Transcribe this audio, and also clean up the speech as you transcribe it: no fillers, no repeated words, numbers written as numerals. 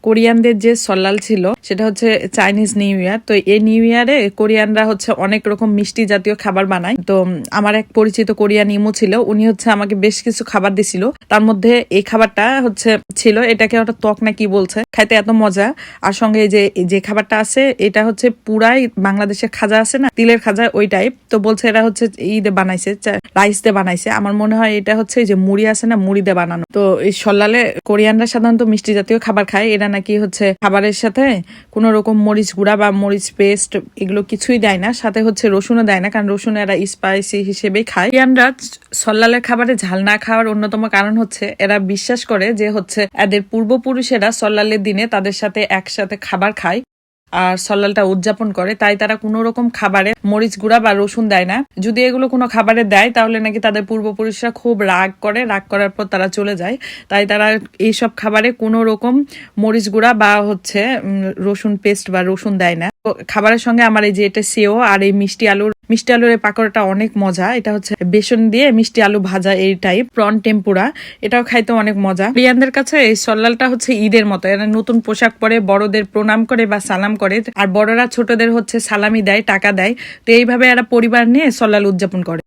কোরিয়ানদের যে সল্লাল ছিল সেটা হচ্ছে চাইনিজ নিউ ইয়ার। তো এই নিউ ইয়ারে কোরিয়ানরা হচ্ছে অনেক রকম মিষ্টি জাতীয় খাবার বানায়। তো আমার এক পরিচিত কোরিয়ান ইমু ছিল, উনি হচ্ছে আমাকে বেশ কিছু খাবার দিছিল। তার মধ্যে এই খাবারটা হচ্ছে ছিল, এটাকে ওটা ত্বক না কি বলছে, খাইতে এত মজা। আর সঙ্গে যে খাবারটা আছে এটা হচ্ছে পুরাই বাংলাদেশের খাজা আছে না, তিলের খাজা, ওই টাইপ। তো বলছে এরা হচ্ছে ঈদে বানাইছে, রাইস দিয়ে বানাইছে। আমার মনে হয় এটা হচ্ছে যে মুড়ি আছে না, মুড়ি দিয়ে বানানো। তো এই সল্লালে কোরিয়ানরা সাধারণত মিষ্টি জাতীয় খাবার খায়। এরা নাকি হচ্ছে খাবারের সাথে কোনো রকম মরিচ গুঁড়া বা মরিচ পেস্ট এগুলো কিছুই দেয় না, সাথে হচ্ছে রসুনও দেয় না, কারণ রসুন এরা স্পাইসি হিসেবেই খায়। কোরিয়ানরা সল্লালের খাবারে ঝাল না খাওয়ার অন্যতম কারণ হচ্ছে এরা বিশ্বাস করে যে হচ্ছে এদের পূর্বপুরুষেরা সল্লালের দিনে তাদের সাথে একসাথে খাবার খায় আর সল্লালটা উদযাপন করে, তাই তারা কোনো রকম খাবারে মরিচ গুঁড়া বা রসুন দেয় না। যদি এগুলো কোনো খাবারে দেয় তাহলে নাকি তাদের পূর্বপুরুষরা খুব রাগ করে, রাগ করার পর তারা চলে যায়। তাই তারা এইসব খাবারে কোনো রকম মরিচ গুঁড়া বা হচ্ছে রসুন পেস্ট বা রসুন দেয় না। খাবারের সঙ্গে আমার এই যে এটা সেও আর এই মিষ্টি আলুর এই পাকোড়াটা অনেক মজা। এটা হচ্ছে বেসন দিয়ে মিষ্টি আলু ভাজা এই টাইপ, প্রন টেম্পুরা, এটাও খাইতে অনেক মজা। কোরিয়ানদের কাছে এই সল্লালটা হচ্ছে ঈদের মতো। এরা নতুন পোশাক পরে, বড়দের প্রণাম করে বা সালাম করে, আর বড়রা ছোটদের হচ্ছে সালামি দেয়, টাকা দেয়। তো এইভাবে এরা পরিবার নিয়ে সল্লাল উদযাপন করে।